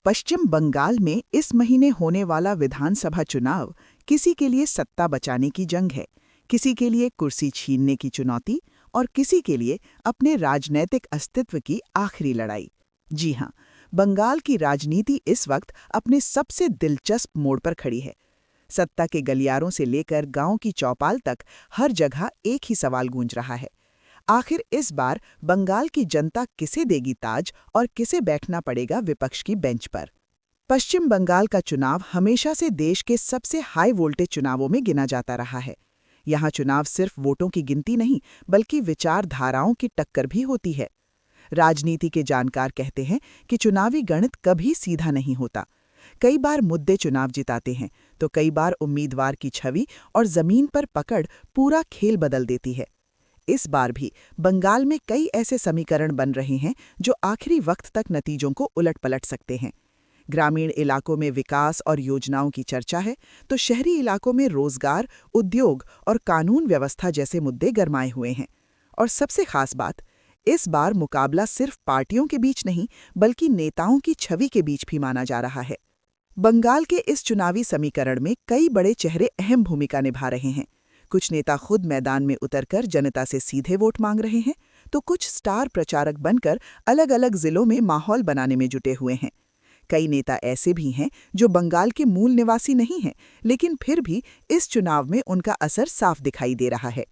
पश्चिम बंगाल में इस महीने होने वाला विधानसभा चुनाव किसी के लिए सत्ता बचाने की जंग है, किसी के लिए कुर्सी छीनने की चुनौती और किसी के लिए अपने राजनैतिक अस्तित्व की आखिरी लड़ाई। जी हां, बंगाल की राजनीति इस वक्त अपने सबसे दिलचस्प मोड़ पर खड़ी है। सत्ता के गलियारों से लेकर गांव की चौपाल तक हर जगह एक ही सवाल गूंज रहा है। आखिर इस बार बंगाल की जनता किसे देगी ताज और किसे बैठना पड़ेगा विपक्ष की बेंच पर? पश्चिम बंगाल का चुनाव हमेशा से देश के सबसे हाई वोल्टेज चुनावों में गिना जाता रहा है। यहाँ चुनाव सिर्फ वोटों की गिनती नहीं, बल्कि विचारधाराओं की टक्कर भी होती है। राजनीति के जानकार कहते हैं कि चुनावी गणित कभी सीधा नहीं होता। कई बार मुद्दे चुनाव जिताते हैं, तो कई बार उम्मीदवार की छवि और जमीन पर पकड़ पूरा खेल बदल देती है। इस बार भी बंगाल में कई ऐसे समीकरण बन रहे हैं जो आखिरी वक्त तक नतीजों को उलट-पलट सकते हैं। ग्रामीण इलाकों में विकास और योजनाओं की चर्चा है, तो शहरी इलाकों में रोजगार, उद्योग और कानून व्यवस्था जैसे मुद्दे गरमाए हुए हैं। और सबसे खास बात, इस बार मुकाबला सिर्फ पार्टियों के बीच नहीं, बल्कि नेताओं की छवि के बीच भी माना जा रहा है। बंगाल के इस चुनावी समीकरण में कई बड़े चेहरे अहम भूमिका निभा रहे हैं। कुछ नेता खुद मैदान में उतरकर जनता से सीधे वोट मांग रहे हैं, तो कुछ स्टार प्रचारक बनकर अलग-अलग जिलों में माहौल बनाने में जुटे हुए हैं। कई नेता ऐसे भी हैं जो बंगाल के मूल निवासी नहीं हैं, लेकिन फिर भी इस चुनाव में उनका असर साफ दिखाई दे रहा है।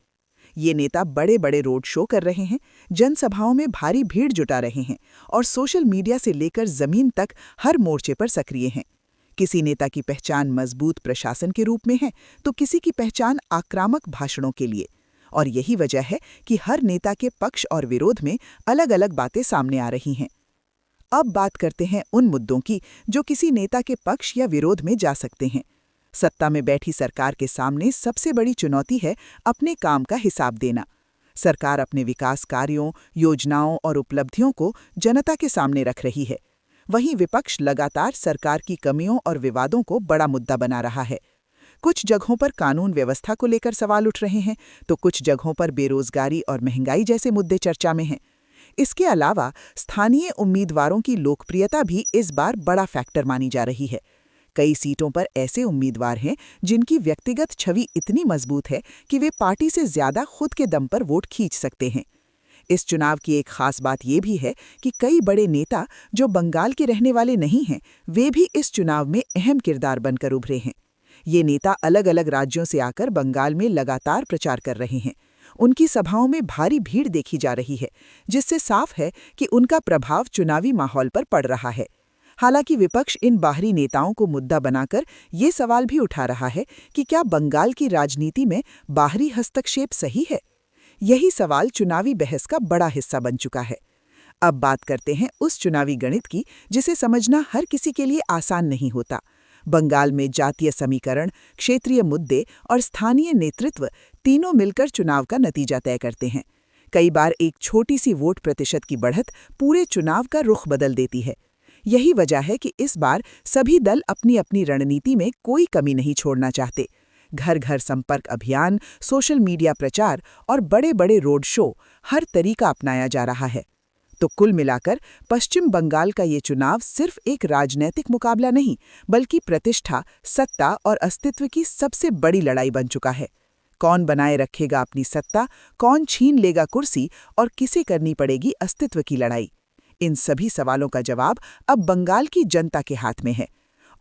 ये नेता बड़े-बड़े रोड शो कर रहे हैं, जनसभाओं में भारी भीड़ जुटा रहे हैं और सोशल मीडिया से लेकर जमीन तक हर मोर्चे पर सक्रिय हैं। किसी नेता की पहचान मजबूत प्रशासन के रूप में है, तो किसी की पहचान आक्रामक भाषणों के लिए। और यही वजह है कि हर नेता के पक्ष और विरोध में अलग-अलग बातें सामने आ रही हैं। अब बात करते हैं उन मुद्दों की जो किसी नेता के पक्ष या विरोध में जा सकते हैं। सत्ता में बैठी सरकार के सामने सबसे बड़ी चुनौती है अपने काम का हिसाब देना। सरकार अपने विकास कार्यों, योजनाओं और उपलब्धियों को जनता के सामने रख रही है। वहीं विपक्ष लगातार सरकार की कमियों और विवादों को बड़ा मुद्दा बना रहा है। कुछ जगहों पर कानून व्यवस्था को लेकर सवाल उठ रहे हैं, तो कुछ जगहों पर बेरोजगारी और महंगाई जैसे मुद्दे चर्चा में हैं। इसके अलावा स्थानीय उम्मीदवारों की लोकप्रियता भी इस बार बड़ा फैक्टर मानी जा रही है। कई सीटों पर ऐसे उम्मीदवार हैं जिनकी व्यक्तिगत छवि इतनी मजबूत है कि वे पार्टी से ज्यादा खुद के दम पर वोट खींच सकते हैं। इस चुनाव की एक खास बात यह भी है कि कई बड़े नेता जो बंगाल के रहने वाले नहीं हैं, वे भी इस चुनाव में अहम किरदार बनकर उभरे हैं। ये नेता अलग-अलग राज्यों से आकर बंगाल में लगातार प्रचार कर रहे हैं। उनकी सभाओं में भारी भीड़ देखी जा रही है, जिससे साफ है कि उनका प्रभाव चुनावी माहौल पर पड़ रहा है। हालांकि विपक्ष इन बाहरी नेताओं को मुद्दा बनाकर ये सवाल भी उठा रहा है कि क्या बंगाल की राजनीति में बाहरी हस्तक्षेप सही है? यही सवाल चुनावी बहस का बड़ा हिस्सा बन चुका है। अब बात करते हैं उस चुनावी गणित की जिसे समझना हर किसी के लिए आसान नहीं होता। बंगाल में जातीय समीकरण, क्षेत्रीय मुद्दे और स्थानीय नेतृत्व तीनों मिलकर चुनाव का नतीजा तय करते हैं। कई बार एक छोटी सी वोट प्रतिशत की बढ़त पूरे चुनाव का रुख बदल देती है। यही वजह है कि इस बार सभी दल अपनी अपनी रणनीति में कोई कमी नहीं छोड़ना चाहते। घर घर संपर्क अभियान, सोशल मीडिया प्रचार और बड़े-बड़े रोड शो, हर तरीका अपनाया जा रहा है। तो कुल मिलाकर पश्चिम बंगाल का ये चुनाव सिर्फ एक राजनीतिक मुकाबला नहीं, बल्कि प्रतिष्ठा, सत्ता और अस्तित्व की सबसे बड़ी लड़ाई बन चुका है। कौन बनाए रखेगा अपनी सत्ता, कौन छीन लेगा कुर्सी और किसे करनी पड़ेगी अस्तित्व की लड़ाई? इन सभी सवालों का जवाब अब बंगाल की जनता के हाथ में है।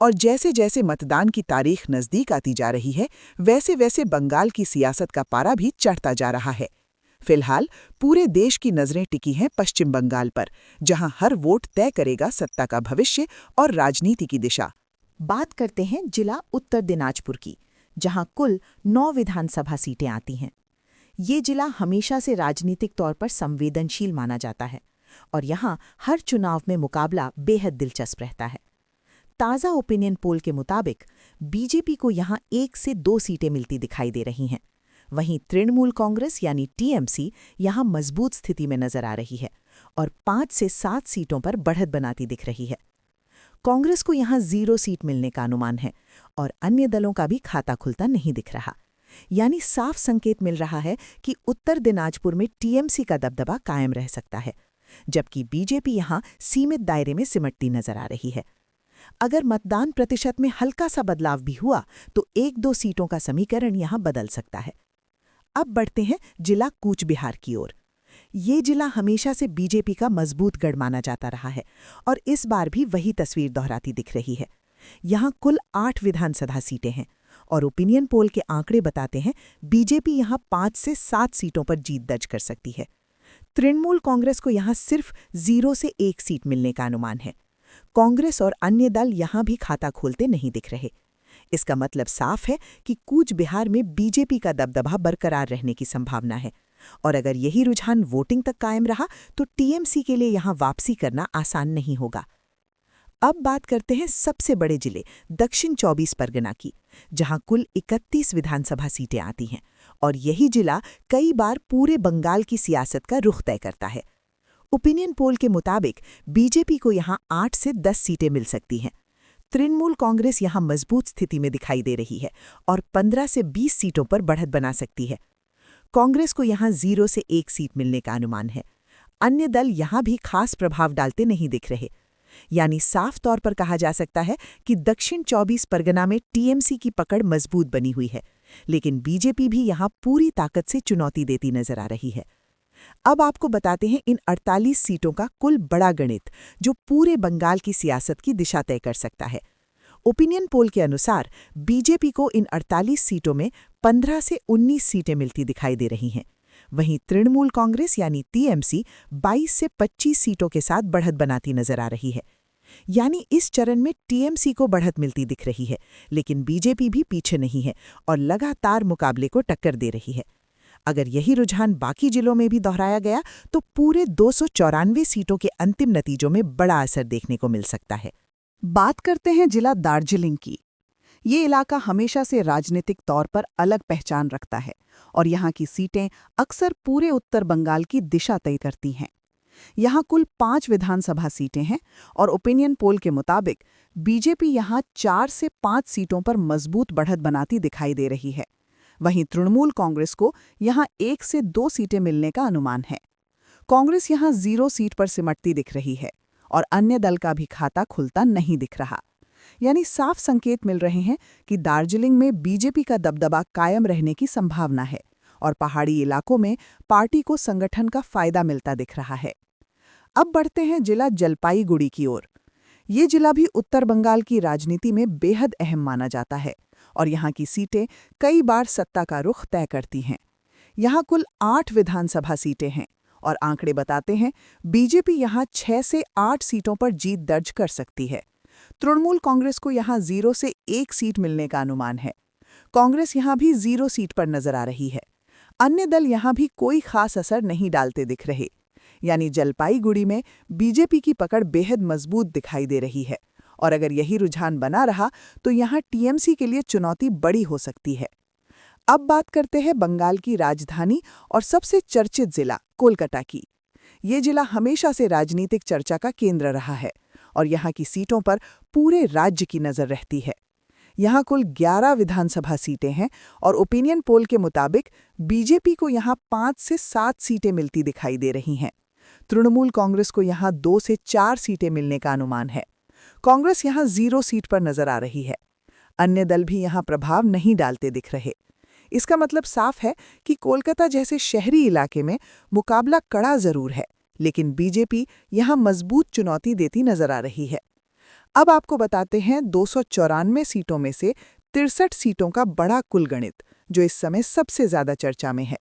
और जैसे जैसे मतदान की तारीख नजदीक आती जा रही है, वैसे वैसे बंगाल की सियासत का पारा भी चढ़ता जा रहा है। फिलहाल पूरे देश की नजरें टिकी हैं पश्चिम बंगाल पर, जहां हर वोट तय करेगा सत्ता का भविष्य और राजनीति की दिशा। बात करते हैं जिला उत्तर दिनाजपुर की, जहां कुल 9 विधानसभा सीटें आती हैं। ये जिला हमेशा से राजनीतिक तौर पर संवेदनशील माना जाता है और यहाँ हर चुनाव में मुकाबला बेहद दिलचस्प रहता है। ताज़ा ओपिनियन पोल के मुताबिक बीजेपी को यहाँ 1 से 2 सीटें मिलती दिखाई दे रही हैं। वहीं तृणमूल कांग्रेस यानी टीएमसी यहाँ मजबूत स्थिति में नजर आ रही है और 5 से 7 सीटों पर बढ़त बनाती दिख रही है। कांग्रेस को यहाँ 0 सीट मिलने का अनुमान है और अन्य दलों का भी खाता खुलता नहीं दिख रहा। यानी साफ संकेत मिल रहा है कि उत्तर दिनाजपुर में टीएमसी का दबदबा कायम रह सकता है, जबकि बीजेपी यहाँ सीमित दायरे में सिमटती नजर आ रही है। अगर मतदान प्रतिशत में हल्का सा बदलाव भी हुआ तो 1-2 सीटों का समीकरण यहाँ बदल सकता है। अब बढ़ते हैं जिला कूच बिहार की ओर। ये जिला हमेशा से बीजेपी का मजबूत गढ़ माना जाता रहा है और इस बार भी वही तस्वीर दोहराती दिख रही है। यहाँ कुल 8 विधानसभा सीटें हैं और ओपिनियन पोल के आंकड़े बताते हैं बीजेपी यहाँ 5 से 7 सीटों पर जीत दर्ज कर सकती है। तृणमूल कांग्रेस को यहाँ सिर्फ 0 से 1 सीट मिलने का अनुमान है। कांग्रेस और अन्य दल यहाँ भी खाता खोलते नहीं दिख रहे। इसका मतलब साफ है कि कूच बिहार में बीजेपी का दबदबा बरकरार रहने की संभावना है और अगर यही रुझान वोटिंग तक कायम रहा तो टीएमसी के लिए यहाँ वापसी करना आसान नहीं होगा। अब बात करते हैं सबसे बड़े जिले दक्षिण 24 परगना की, जहां कुल 31 विधानसभा सीटें आती हैं और यही जिला कई बार पूरे बंगाल की सियासत का रुख तय करता है। ओपिनियन पोल के मुताबिक बीजेपी को यहाँ 8 से 10 सीटें मिल सकती हैं। तृणमूल कांग्रेस यहाँ मजबूत स्थिति में दिखाई दे रही है और 15 से 20 सीटों पर बढ़त बना सकती है। कांग्रेस को यहाँ 0 से 1 सीट मिलने का अनुमान है। अन्य दल यहाँ भी खास प्रभाव डालते नहीं दिख रहे। यानी साफ तौर पर कहा जा सकता है कि दक्षिण 24 परगना में टीएमसी की पकड़ मजबूत बनी हुई है, लेकिन बीजेपी भी यहाँ पूरी ताकत से चुनौती देती नजर आ रही है। अब आपको बताते हैं इन 48 सीटों का कुल बड़ा गणित जो पूरे बंगाल की सियासत की दिशा तय कर सकता है। ओपिनियन पोल के अनुसार बीजेपी को इन 48 सीटों में 15 से 19 सीटें मिलती दिखाई दे रही हैं। वहीं तृणमूल कांग्रेस यानी टीएमसी 22 से 25 सीटों के साथ बढ़त बनाती नजर आ रही है। यानी इस चरण में टीएमसी को बढ़त मिलती दिख रही है, लेकिन बीजेपी भी पीछे नहीं है और लगातार मुकाबले को टक्कर दे रही है। अगर यही रुझान बाकी जिलों में भी दोहराया गया तो पूरे 294 सीटों के अंतिम नतीजों में बड़ा असर देखने को मिल सकता है। बात करते हैं जिला दार्जिलिंग की। ये इलाका हमेशा से राजनीतिक तौर पर अलग पहचान रखता है और यहाँ की सीटें अक्सर पूरे उत्तर बंगाल की दिशा तय करती हैं। यहाँ कुल 5 विधानसभा सीटें हैं और ओपिनियन पोल के मुताबिक बीजेपी यहाँ 4 से 5 सीटों पर मजबूत बढ़त बनाती दिखाई दे रही है। वहीं तृणमूल कांग्रेस को यहाँ 1 से 2 सीटें मिलने का अनुमान है। कांग्रेस यहाँ 0 सीट पर सिमटती दिख रही है और अन्य दल का भी खाता खुलता नहीं दिख रहा। यानी साफ संकेत मिल रहे हैं कि दार्जिलिंग में बीजेपी का दबदबा कायम रहने की संभावना है और पहाड़ी इलाकों में पार्टी को संगठन का फायदा मिलता दिख रहा है। अब बढ़ते हैं जिला जलपाईगुड़ी की ओर। ये जिला भी उत्तर बंगाल की राजनीति में बेहद अहम माना जाता है और यहाँ की सीटें कई बार सत्ता का रुख तय करती हैं। यहाँ कुल 8 विधानसभा सीटें हैं और आंकड़े बताते हैं बीजेपी यहाँ 6 से 8 सीटों पर जीत दर्ज कर सकती है। तृणमूल कांग्रेस को यहाँ 0 से 1 सीट मिलने का अनुमान है। कांग्रेस यहाँ भी 0 सीट पर नजर आ रही है। अन्य दल यहाँ भी कोई खास असर नहीं डालते दिख रहे। यानी जलपाईगुड़ी में बीजेपी की पकड़ बेहद मजबूत दिखाई दे रही है और अगर यही रुझान बना रहा तो यहाँ टीएमसी के लिए चुनौती बड़ी हो सकती है। अब बात करते हैं बंगाल की राजधानी और सबसे चर्चित जिला कोलकाता की। ये जिला हमेशा से राजनीतिक चर्चा का केंद्र रहा है और यहाँ की सीटों पर पूरे राज्य की नजर रहती है। यहाँ कुल 11 विधानसभा सीटें हैं और ओपिनियन पोल के मुताबिक बीजेपी को यहाँ 5 से 7 सीटें मिलती दिखाई दे रही हैं। तृणमूल कांग्रेस को यहाँ 2 से 4 सीटें मिलने का अनुमान है। कांग्रेस यहाँ 0 सीट पर नजर आ रही है। अन्य दल भी यहाँ प्रभाव नहीं डालते दिख रहे। इसका मतलब साफ है कि कोलकाता जैसे शहरी इलाके में मुकाबला कड़ा जरूर है, लेकिन बीजेपी यहाँ मजबूत चुनौती देती नजर आ रही है। अब आपको बताते हैं 294 सीटों में से 63 सीटों का बड़ा कुल गणित जो इस समय सबसे ज्यादा चर्चा में है।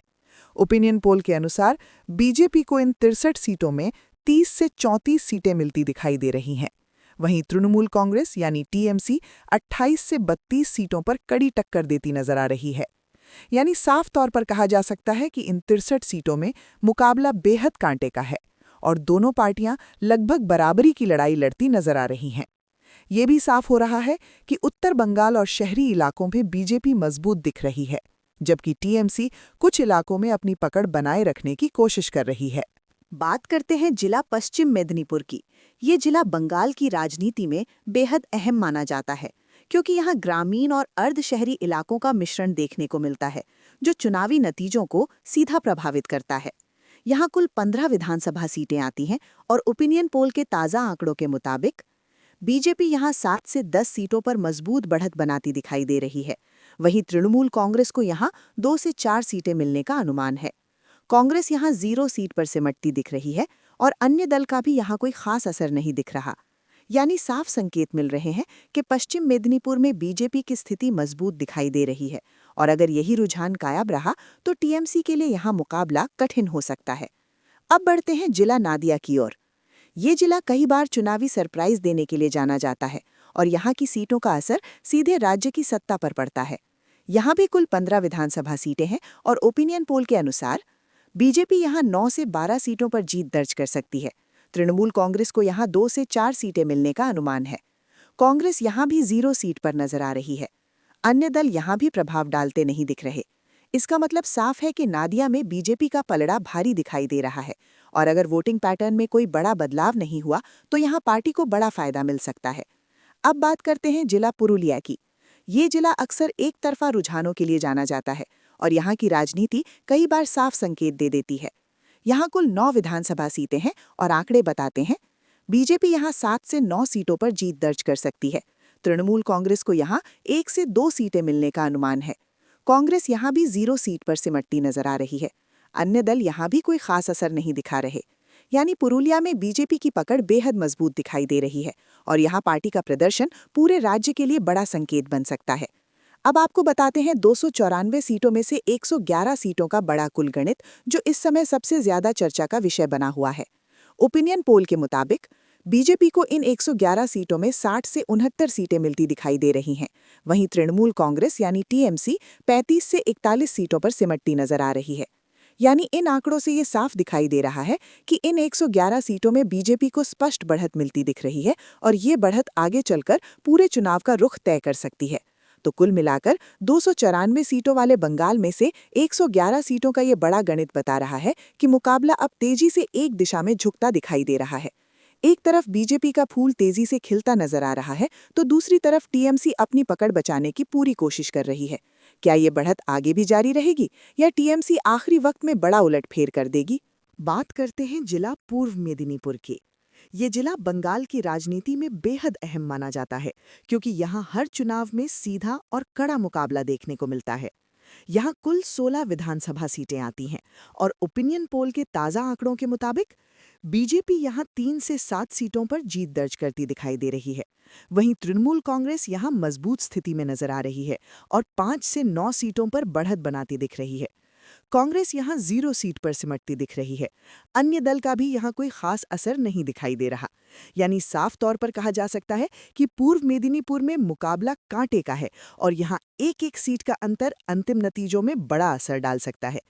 ओपिनियन पोल के अनुसार बीजेपी को इन 63 सीटों में 30 से 34 सीटें मिलती दिखाई दे रही हैं। वहीं तृणमूल कांग्रेस यानी टीएमसी 28 से 32 सीटों पर कड़ी टक्कर देती नजर आ रही है। यानी साफ तौर पर कहा जा सकता है कि इन 63 सीटों में मुकाबला बेहद कांटे का है और दोनों पार्टियां लगभग बराबरी की लड़ाई लड़ती नजर आ रही हैं। ये भी साफ हो रहा है कि उत्तर बंगाल और शहरी इलाकों में बीजेपी मजबूत दिख रही है, जबकि टीएमसी कुछ इलाकों में अपनी पकड़ बनाए रखने की कोशिश कर रही है। बात करते हैं जिला पश्चिम मेदिनीपुर की। ये जिला बंगाल की राजनीति में बेहद अहम माना जाता है क्योंकि यहाँ ग्रामीण और अर्धशहरी इलाकों का मिश्रण देखने को मिलता है जो चुनावी नतीजों को सीधा प्रभावित करता है। यहाँ कुल 15 विधानसभा सीटें आती हैं और ओपिनियन पोल के ताज़ा आंकड़ों के मुताबिक बीजेपी यहाँ 7 से 10 सीटों पर मजबूत बढ़त बनाती दिखाई दे रही है। वहीं तृणमूल कांग्रेस को यहाँ 2 से 4 सीटें मिलने का अनुमान है। कांग्रेस यहाँ 0 सीट पर सिमटती दिख रही है और अन्य दल का भी यहाँ कोई खास असर नहीं दिख रहा। यानी साफ संकेत मिल रहे हैं कि पश्चिम मेदिनीपुर में बीजेपी की स्थिति मजबूत दिखाई दे रही है और अगर यही रुझान कायम रहा तो टीएमसी के लिए यहाँ मुकाबला कठिन हो सकता है। अब बढ़ते हैं जिला नादिया की ओर। ये जिला कई बार चुनावी सरप्राइज देने के लिए जाना जाता है और यहाँ की सीटों का असर सीधे राज्य की सत्ता पर पड़ता है। यहाँ भी कुल 15 विधानसभा सीटें हैं और ओपिनियन पोल के अनुसार बीजेपी यहाँ 9 से 12 सीटों पर जीत दर्ज कर सकती है। तृणमूल कांग्रेस को यहाँ 2 से 4 सीटें मिलने का अनुमान है। कांग्रेस यहाँ भी 0 सीट पर नजर आ रही है। अन्य दल यहाँ भी प्रभाव डालते नहीं दिख रहे। इसका मतलब साफ है कि नादिया में बीजेपी का पलड़ा भारी दिखाई दे रहा है और अगर वोटिंग पैटर्न में कोई बड़ा बदलाव नहीं हुआ तो यहाँ पार्टी को बड़ा फायदा मिल सकता है। अब बात करते हैं जिला पुरुलिया की। ये जिला अक्सर एक तरफा रुझानों के लिए जाना जाता है और यहाँ की राजनीति कई बार साफ संकेत दे देती है। यहाँ कुल 9 विधानसभा सीटें हैं और आंकड़े बताते हैं बीजेपी यहाँ 7 से 9 सीटों पर जीत दर्ज कर सकती है। तृणमूल कांग्रेस को यहाँ 1 से 2 सीटें मिलने का अनुमान है। कांग्रेस यहाँ भी 0 सीट पर सिमटती नजर आ रही है। अन्य दल यहाँ भी कोई खास असर नहीं दिखा रहे। यानी पुरुलिया में बीजेपी की पकड़ बेहद मजबूत दिखाई दे रही है और यहाँ पार्टी का प्रदर्शन पूरे राज्य के लिए बड़ा संकेत बन सकता है। अब आपको बताते हैं 294 सीटों में से 111 सीटों का बड़ा कुल गणित, जो इस समय सबसे ज्यादा चर्चा का विषय बना हुआ है। ओपिनियन पोल के मुताबिक बीजेपी को इन 111 सीटों में 60 से 69 सीटें मिलती दिखाई दे रही हैं। वहीं तृणमूल कांग्रेस यानी टीएमसी 35 से 41 सीटों पर सिमटती नजर आ रही है। यानी इन आंकड़ों से ये साफ दिखाई दे रहा है कि इन 111 सीटों में बीजेपी को स्पष्ट बढ़त मिलती दिख रही है और ये बढ़त आगे चलकर पूरे चुनाव का रुख तय कर सकती है। तो कुल मिलाकर 294 सीटों वाले बंगाल में से 111 सीटों का ये बड़ा गणित बता रहा है कि मुकाबला अब तेजी से एक दिशा में झुकता दिखाई दे रहा है। एक तरफ बीजेपी का फूल तेजी से खिलता नजर आ रहा है तो दूसरी तरफ टीएमसी अपनी पकड़ बचाने की पूरी कोशिश कर रही है। क्या ये बढ़त आगे भी जारी रहेगी या टीएमसी आखिरी वक्त में बड़ा उलटफेर कर देगी? बात करते हैं जिला पूर्व मेदिनीपुर की। ये जिला बंगाल की राजनीति में बेहद अहम माना जाता है क्योंकि यहाँ हर चुनाव में सीधा और कड़ा मुकाबला देखने को मिलता है। यहाँ कुल 16 विधानसभा सीटें आती हैं और ओपिनियन पोल के ताज़ा आंकड़ों के मुताबिक बीजेपी यहाँ 3 से 7 सीटों पर जीत दर्ज करती दिखाई दे रही है। वहीं तृणमूल कांग्रेस यहाँ मजबूत स्थिति में नजर आ रही है और 5 से 9 सीटों पर बढ़त बनाती दिख रही है। कांग्रेस यहाँ 0 सीट पर सिमटती दिख रही है। अन्य दल का भी यहाँ कोई खास असर नहीं दिखाई दे रहा। यानी साफ तौर पर कहा जा सकता है कि पूर्व मेदिनीपुर में मुकाबला कांटे का है और यहाँ एक एक सीट का अंतर अंतिम नतीजों में बड़ा असर डाल सकता है।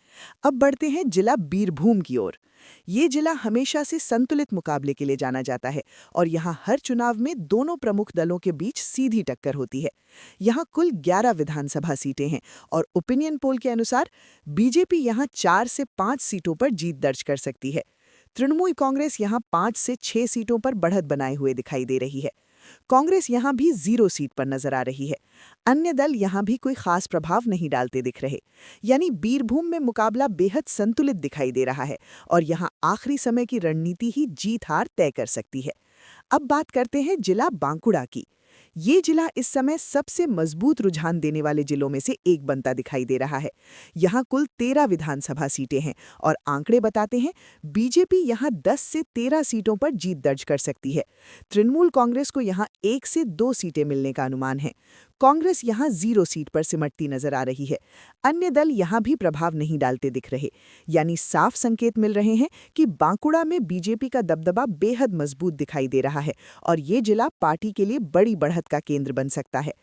अब बढ़ते हैं जिला बीरभूम की ओर। ये जिला हमेशा से संतुलित मुकाबले के लिए जाना जाता है और यहाँ हर चुनाव में दोनों प्रमुख दलों के बीच सीधी टक्कर होती है। यहाँ कुल 11 विधानसभा सीटें हैं और ओपिनियन पोल के अनुसार बीजेपी यहाँ 4 से 5 सीटों पर जीत दर्ज कर सकती है। तृणमूल कांग्रेस यहाँ 5 से 6 सीटों पर बढ़त बनाए हुए दिखाई दे रही है। कांग्रेस यहाँ भी 0 सीट पर नजर आ रही है। अन्य दल यहाँ भी कोई खास प्रभाव नहीं डालते दिख रहे। यानी बीरभूम में मुकाबला बेहद संतुलित दिखाई दे रहा है और यहाँ आखिरी समय की रणनीति ही जीत हार तय कर सकती है। अब बात करते हैं जिला बांकुड़ा की। ये जिला इस समय सबसे मजबूत रुझान देने वाले जिलों में से एक बनता दिखाई दे रहा है। यहाँ कुल 13 विधानसभा सीटें हैं और आंकड़े बताते हैं बीजेपी यहाँ 10 से 13 सीटों पर जीत दर्ज कर सकती है। तृणमूल कांग्रेस को यहाँ 1 से 2 सीटें मिलने का अनुमान है। कांग्रेस यहाँ 0 सीट पर सिमटती नजर आ रही है। अन्य दल यहाँ भी प्रभाव नहीं डालते दिख रहे। यानी साफ संकेत मिल रहे हैं कि बांकुड़ा में बीजेपी का दबदबा बेहद मजबूत दिखाई दे रहा है और ये जिला पार्टी के लिए बड़ी बढ़त का केंद्र बन सकता है।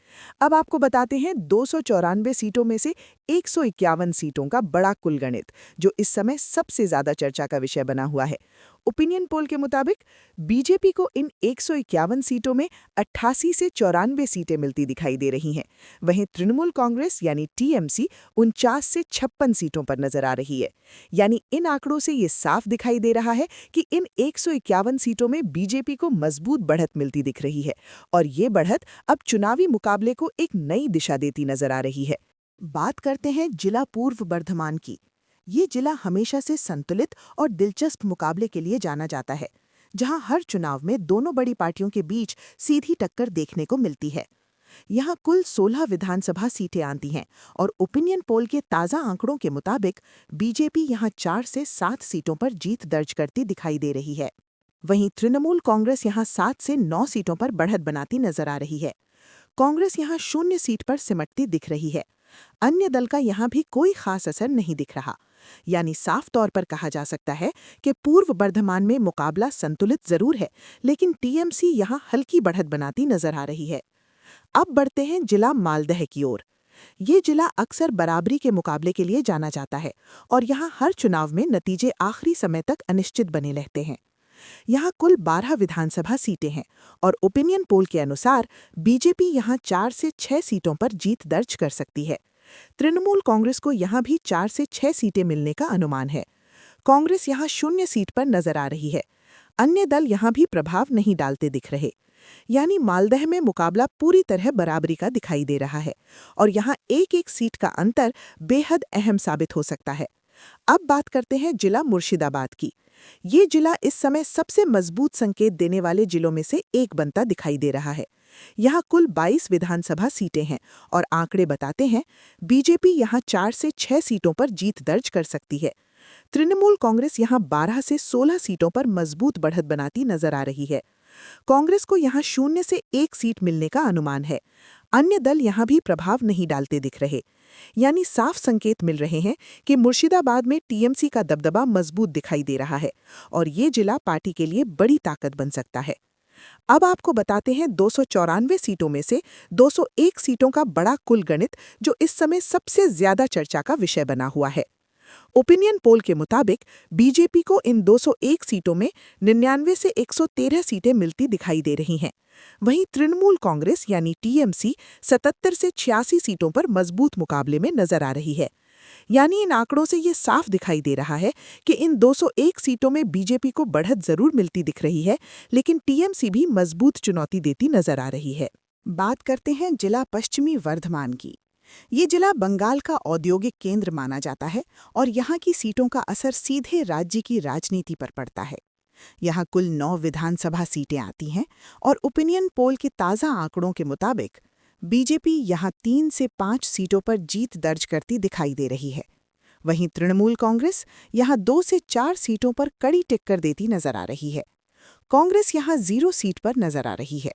अब आपको बताते हैं 294 सीटों में से 151 सीटों का बड़ा कुल गणित, जो इस समय सबसे ज्यादा चर्चा का विषय बना हुआ है। ओपिनियन पोल के मुताबिक बीजेपी को इन 151 सीटों में 88 से 94 सीटें मिलती दिखाई दे रही हैं। वहीं तृणमूल कांग्रेस यानी टीएमसी 49 से 56 सीटों पर नजर आ रही है। यानी इन आंकड़ों से ये साफ दिखाई दे रहा है कि इन 151 सीटों में बीजेपी को मजबूत बढ़त मिलती दिख रही है और ये बढ़त अब चुनावी मुकाबले को एक नई दिशा देती नजर आ रही है। बात करते हैं जिला पूर्व बर्धमान की। ये जिला हमेशा से संतुलित और दिलचस्प मुकाबले के लिए जाना जाता है। जहां हर चुनाव में दोनों बड़ी पार्टियों के बीच सीधी टक्कर देखने को मिलती है। यहाँ कुल 16 विधानसभा सीटें आती हैं और ओपिनियन पोल के ताज़ा आंकड़ों के मुताबिक बीजेपी यहाँ 4 से 7 सीटों पर जीत दर्ज करती दिखाई दे रही है। वहीं तृणमूल कांग्रेस यहाँ 7 से 9 सीटों पर बढ़त बनाती नजर आ रही है। कांग्रेस यहाँ 0 सीट पर सिमटती दिख रही है। अन्य दल का यहाँ भी कोई खास असर नहीं दिख रहा। यानी साफ तौर पर कहा जा सकता है कि पूर्व बर्धमान में मुकाबला संतुलित जरूर है, लेकिन टीएमसी यहाँ हल्की बढ़त बनाती नजर आ रही है। अब बढ़ते हैं जिला मालदह की ओर। ये जिला अक्सर बराबरी के मुकाबले के लिए जाना जाता है और यहाँ हर चुनाव में नतीजे आखिरी समय तक अनिश्चित बने रहते हैं। यहाँ कुल 12 विधानसभा सीटें हैं और ओपिनियन पोल के अनुसार बीजेपी यहाँ 4 से 6 सीटों पर जीत दर्ज कर सकती है। तृणमूल कांग्रेस को यहाँ भी 4 से 6 सीटें मिलने का अनुमान है। कांग्रेस यहाँ 0 सीट पर नजर आ रही है। अन्य दल यहाँ भी प्रभाव नहीं डालते दिख रहे। यानी मालदह में मुकाबला पूरी तरह बराबरी का दिखाई दे रहा है और यहाँ एक सीट का अंतर बेहद अहम साबित हो सकता है। अब बात करते हैं जिला मुर्शिदाबाद की। ये जिला इस समय सबसे मजबूत संकेत देने वाले जिलों में से एक बनता दिखाई दे रहा है। यहाँ कुल 22 विधानसभा सीटें हैं और आंकड़े बताते हैं बीजेपी यहाँ 4 से 6 सीटों पर जीत दर्ज कर सकती है। तृणमूल कांग्रेस यहाँ 12 से 16 सीटों पर मजबूत बढ़त बनाती नजर आ रही है। कांग्रेस को यहाँ 0 से 1 सीट मिलने का अनुमान है। अन्य दल यहाँ भी प्रभाव नहीं डालते दिख रहे। यानी साफ संकेत मिल रहे हैं कि मुर्शिदाबाद में टीएमसी का दबदबा मजबूत दिखाई दे रहा है और ये जिला पार्टी के लिए बड़ी ताकत बन सकता है। अब आपको बताते हैं 294 सीटों में से 201 सीटों का बड़ा कुल गणित, जो इस समय सबसे ज्यादा चर्चा का विषय बना हुआ है। ओपिनियन पोल के मुताबिक बीजेपी को इन 201 सीटों में 99 से 113 सीटें मिलती दिखाई दे रही हैं। वहीं तृणमूल कांग्रेस यानी टीएमसी 77 से 86 सीटों पर मजबूत मुकाबले में नजर आ रही है। यानी इन आंकड़ों से ये साफ दिखाई दे रहा है कि इन 201 सीटों में बीजेपी को बढ़त जरूर मिलती दिख रही है, लेकिन टीएमसी भी मजबूत चुनौती देती नजर आ रही है। बात करते हैं जिला पश्चिमी वर्धमान की। ये जिला बंगाल का औद्योगिक केंद्र माना जाता है और यहाँ की सीटों का असर सीधे राज्य की राजनीति पर पड़ता है। यहाँ कुल 9 विधानसभा सीटें आती हैं और ओपिनियन पोल के ताज़ा आंकड़ों के मुताबिक बीजेपी यहाँ 3 से 5 सीटों पर जीत दर्ज करती दिखाई दे रही है। वहीं तृणमूल कांग्रेस यहाँ 2 से 4 सीटों पर कड़ी टक्कर देती नजर आ रही है। कांग्रेस यहाँ 0 सीट पर नजर आ रही है।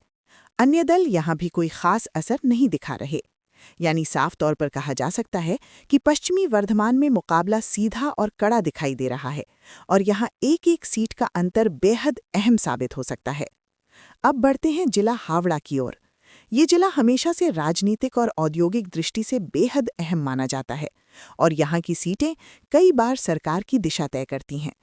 अन्य दल यहाँ भी कोई खास असर नहीं दिखा रहे। यानी साफ तौर पर कहा जा सकता है कि पश्चिमी वर्धमान में मुकाबला सीधा और कड़ा दिखाई दे रहा है और यहाँ एक सीट का अंतर बेहद अहम साबित हो सकता है। अब बढ़ते हैं जिला हावड़ा की ओर। ये जिला हमेशा से राजनीतिक और औद्योगिक दृष्टि से बेहद अहम माना जाता है और यहाँ की सीटें कई बार सरकार की दिशा तय करती हैं।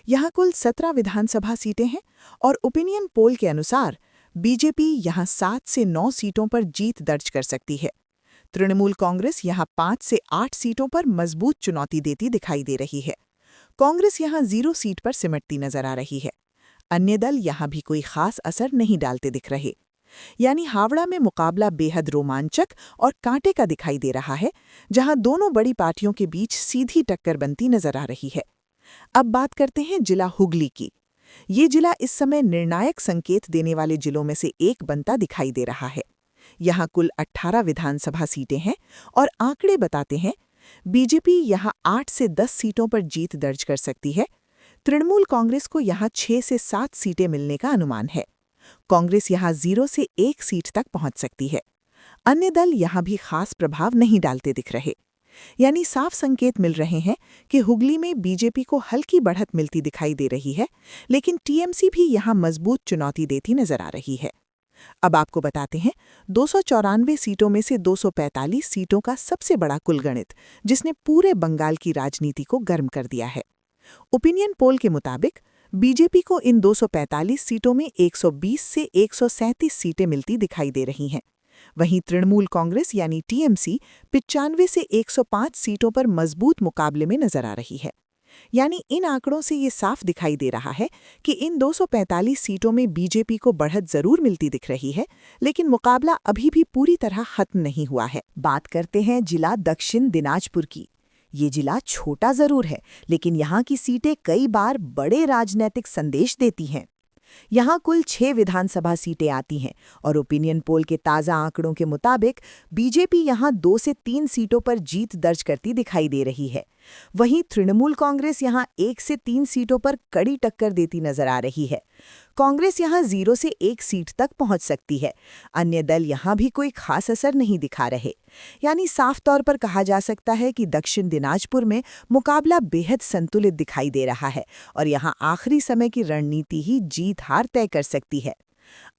यहाँ कुल 17 विधानसभा सीटें हैं और ओपिनियन पोल के अनुसार बीजेपी यहाँ 7 से 9 सीटों पर जीत दर्ज कर सकती है। तृणमूल कांग्रेस यहाँ 5 से 8 सीटों पर मजबूत चुनौती देती दिखाई दे रही है। कांग्रेस यहाँ 0 सीट पर सिमटती नजर आ रही है। अन्य दल यहाँ भी कोई खास असर नहीं डालते दिख रहे। यानी हावड़ा में मुकाबला बेहद रोमांचक और कांटे का दिखाई दे रहा है, जहां दोनों बड़ी पार्टियों के बीच सीधी टक्कर बनती नजर आ रही है। अब बात करते हैं जिला हुगली की। ये जिला इस समय निर्णायक संकेत देने वाले जिलों में से एक बनता दिखाई दे रहा है। यहाँ कुल 18 विधानसभा सीटें हैं और आंकड़े बताते हैं बीजेपी यहाँ 8 से 10 सीटों पर जीत दर्ज कर सकती है। तृणमूल कांग्रेस को यहाँ 6 से 7 सीटें मिलने का अनुमान है। कांग्रेस यहाँ 0 से 1 सीट तक पहुंच सकती है। अन्य दल यहाँ भी खास प्रभाव नहीं डालते दिख रहे। यानी साफ संकेत मिल रहे हैं कि हुगली में बीजेपी को हल्की बढ़त मिलती दिखाई दे रही है, लेकिन टीएमसी भी यहाँ मजबूत चुनौती देती नजर आ रही है। अब आपको बताते हैं 294 सीटों में से 245 सीटों का सबसे बड़ा कुल गणित, जिसने पूरे बंगाल की राजनीति को गर्म कर दिया है। ओपिनियन पोल के मुताबिक बीजेपी को इन 245 सीटों में 120 से 137 सीटें मिलती दिखाई दे रही हैं। वहीं तृणमूल कांग्रेस यानी टीएमसी 95 से 105 सीटों पर मजबूत मुकाबले में नजर आ रही है। यानी इन आंकड़ों से ये साफ दिखाई दे रहा है कि इन 245 सीटों में बीजेपी को बढ़त जरूर मिलती दिख रही है, लेकिन मुकाबला अभी भी पूरी तरह खत्म नहीं हुआ है। बात करते हैं जिला दक्षिण दिनाजपुर की। ये जिला छोटा जरूर है, लेकिन यहाँ की सीटें कई बार बड़े राजनीतिक संदेश देती हैं। यहाँ कुल 6 विधानसभा सीटें आती हैं और ओपिनियन पोल के ताज़ा आंकड़ों के मुताबिक बीजेपी यहाँ 2 से 3 सीटों पर जीत दर्ज करती दिखाई दे रही है। वहीं तृणमूल कांग्रेस यहाँ 1 से 3 सीटों पर कड़ी टक्कर देती नजर आ रही है। कांग्रेस यहाँ 0 से 1 सीट तक पहुंच सकती है। अन्य दल यहाँ भी कोई खास असर नहीं दिखा रहे। यानी साफ तौर पर कहा जा सकता है कि दक्षिण दिनाजपुर में मुकाबला बेहद संतुलित दिखाई दे रहा है और यहाँ आखिरी समय की रणनीति ही जीत हार तय कर सकती है।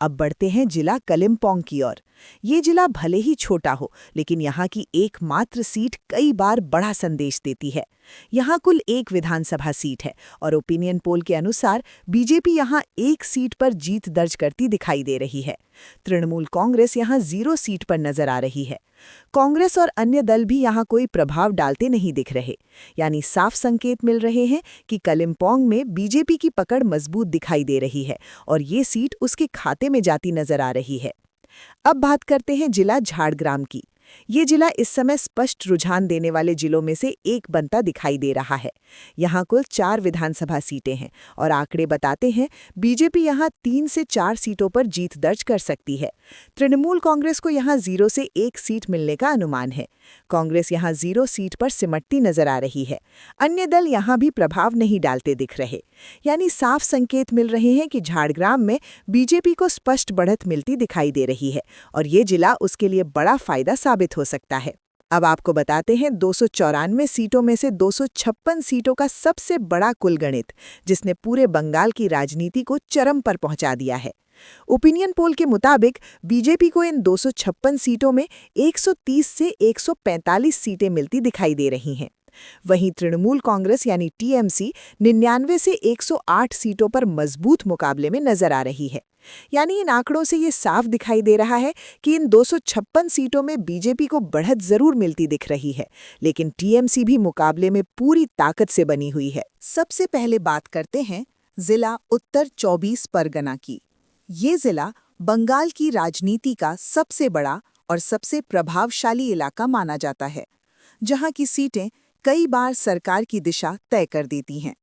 अब बढ़ते हैं जिला कलिम्पोंग की ओर। ये जिला भले ही छोटा हो, लेकिन यहाँ की एकमात्र सीट कई बार बड़ा संदेश देती है। यहाँ कुल 1 विधानसभा सीट है और ओपिनियन पोल के अनुसार बीजेपी यहाँ 1 सीट पर जीत दर्ज करती दिखाई दे रही है। तृणमूल कांग्रेस यहाँ 0 सीट पर नजर आ रही है। कांग्रेस और अन्य दल भी यहाँ कोई प्रभाव डालते नहीं दिख रहे। यानी साफ संकेत मिल रहे हैं कि कलिम्पोंग में बीजेपी की पकड़ मजबूत दिखाई दे रही है और ये सीट उसके खाते में जाती नजर आ रही है। अब बात करते हैं जिला झारग्राम की। ये जिला इस समय स्पष्ट रुझान देने वाले जिलों में से एक बनता दिखाई दे रहा है। यहाँ कुल 4 विधानसभा सीटें हैं और आंकड़े बताते हैं बीजेपी यहाँ 3 से 4 सीटों पर जीत दर्ज कर सकती है। तृणमूल कांग्रेस को यहाँ 0 से 1 सीट मिलने का अनुमान है। कांग्रेस यहाँ 0 सीट पर सिमटती नजर आ रही है। अन्य दल यहाँ भी प्रभाव नहीं डालते दिख रहे। यानी साफ संकेत मिल रहे हैं कि झारग्राम में बीजेपी को स्पष्ट बढ़त मिलती दिखाई दे रही है और ये जिला उसके लिए बड़ा फायदा साबित हो सकता है। अब आपको बताते हैं 294 सीटों में से 256 सीटों का सबसे बड़ा कुल गणित, जिसने पूरे बंगाल की राजनीति को चरम पर पहुंचा दिया है। ओपिनियन पोल के मुताबिक बीजेपी को इन 256 सीटों में 130 से 145 सीटें मिलती दिखाई दे रही हैं। वहीं तृणमूल कांग्रेस यानी टीएमसी 99 से 108 सीटों पर मजबूत मुकाबले में नजर आ रही है। यानी इन आंकड़ों से ये साफ दिखाई दे रहा है कि इन 256 सीटों में बीजेपी को बढ़त जरूर मिलती दिख रही है, लेकिन टीएमसी भी मुकाबले में पूरी ताकत से बनी हुई है। सबसे पहले बात करते हैं जिला उत्तर 24 परगना की। ये जिला बंगाल की राजनीति का सबसे बड़ा और सबसे प्रभावशाली इलाका माना जाता है, जहां की सीटें कई बार सरकार की दिशा तय कर देती हैं।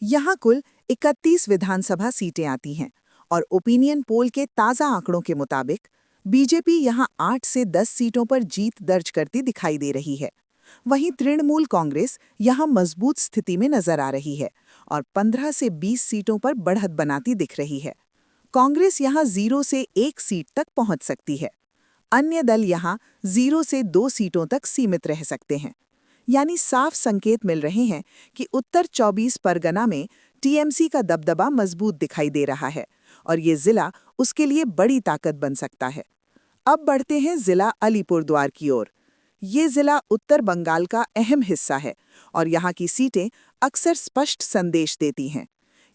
यहाँ कुल 31 विधानसभा सीटें आती हैं और ओपिनियन पोल के ताज़ा आंकड़ों के मुताबिक बीजेपी यहाँ 8 से 10 सीटों पर जीत दर्ज करती दिखाई दे रही है। वहीं तृणमूल कांग्रेस यहाँ मजबूत स्थिति में नजर आ रही है और 15 से 20 सीटों पर बढ़त बनाती दिख रही है। कांग्रेस यहाँ 0 से 1 सीट तक पहुंच सकती है। अन्य दल यहाँ 0 से 2 सीटों तक सीमित रह सकते हैं। यानी साफ संकेत मिल रहे हैं कि उत्तर 24 परगना में टीएमसी का दबदबा मजबूत दिखाई दे रहा है और ये जिला उसके लिए बड़ी ताकत बन सकता है। अब बढ़ते हैं जिला अलीपुरद्वार की ओर। ये जिला उत्तर बंगाल का अहम हिस्सा है और यहाँ की सीटें अक्सर स्पष्ट संदेश देती हैं।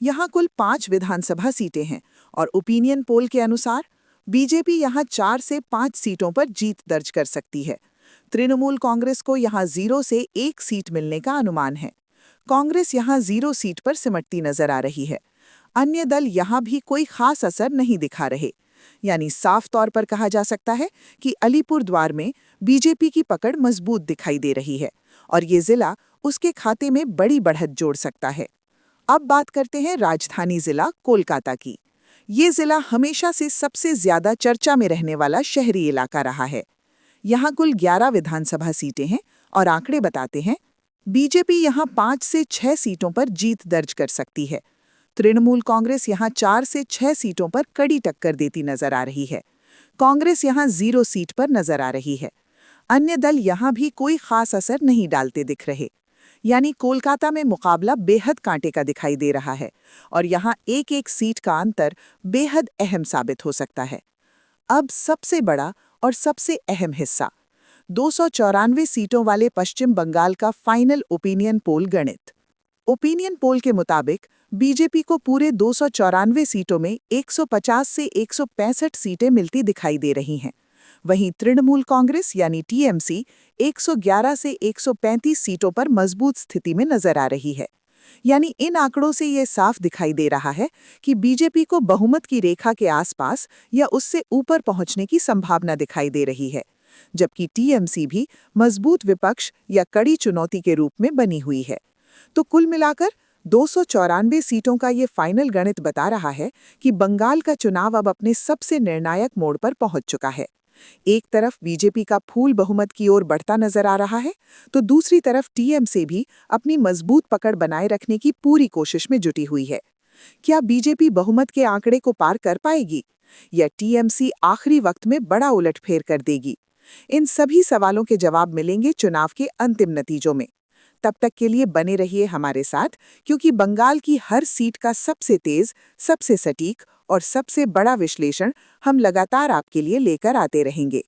यहाँ कुल 5 विधानसभा सीटें हैं और ओपिनियन पोल के अनुसार बीजेपी यहाँ 4 से 5 सीटों पर जीत दर्ज कर सकती है। तृणमूल कांग्रेस को यहाँ 0 से 1 सीट मिलने का अनुमान है। कांग्रेस यहाँ 0 सीट पर सिमटती नजर आ रही है। अन्य दल यहाँ भी कोई खास असर नहीं दिखा रहे। यानी साफ तौर पर कहा जा सकता है कि अलीपुरद्वार में बीजेपी की पकड़ मजबूत दिखाई दे रही है और ये जिला उसके खाते में बड़ी बढ़त जोड़ सकता है। अब बात करते हैं राजधानी जिला कोलकाता की। ये जिला हमेशा से सबसे ज्यादा चर्चा में रहने वाला शहरी इलाका रहा है। यहाँ कुल 11 विधानसभा सीटें हैं और आंकड़े बताते हैं बीजेपी यहाँ 5 से 6 सीटों पर जीत दर्ज कर सकती है। तृणमूल कांग्रेस यहाँ 4 से 6 सीटों पर कड़ी टक्कर देती नजर आ रही है। कांग्रेस यहाँ 0 सीट पर नजर आ रही है। अन्य दल यहाँ भी कोई खास असर नहीं डालते दिख रहे। यानी कोलकाता में मुकाबला बेहद कांटे का दिखाई दे रहा है और यहाँ एक सीट का अंतर बेहद अहम साबित हो सकता है। अब सबसे बड़ा और सबसे अहम हिस्सा 294 सीटों वाले पश्चिम बंगाल का फाइनल ओपिनियन पोल गणित। ओपिनियन पोल के मुताबिक बीजेपी को पूरे 294 सीटों में 150 से 165 सीटें मिलती दिखाई दे रही हैं। वहीं तृणमूल कांग्रेस यानी टीएमसी 111 से 135 सीटों पर मजबूत स्थिति में नजर आ रही है। यानी इन आंकड़ों से ये साफ दिखाई दे रहा है कि बीजेपी को बहुमत की रेखा के आसपास या उससे ऊपर पहुंचने की संभावना दिखाई दे रही है, जबकि टीएमसी भी मजबूत विपक्ष या कड़ी चुनौती के रूप में बनी हुई है। तो कुल मिलाकर 294 सीटों का ये फाइनल गणित बता रहा है कि बंगाल का चुनाव अब अपने सबसे निर्णायक मोड़ पर पहुंच चुका है। एक तरफ बीजेपी का फूल बहुमत की ओर बढ़ता नजर आ रहा है, तो दूसरी तरफ टीएमसी भी अपनी मजबूत पकड़ बनाए रखने की पूरी कोशिश में जुटी हुई है। क्या बीजेपी बहुमत के आंकड़े को पार कर पाएगी या टीएमसी आखिरी वक्त में बड़ा उलटफेर कर देगी? इन सभी सवालों के जवाब मिलेंगे चुनाव के अंतिम नतीजों में। तब तक के लिए बने रहिए हमारे साथ, क्योंकि बंगाल की हर सीट का सबसे तेज, सबसे सटीक और सबसे बड़ा विश्लेषण हम लगातार आपके लिए लेकर आते रहेंगे।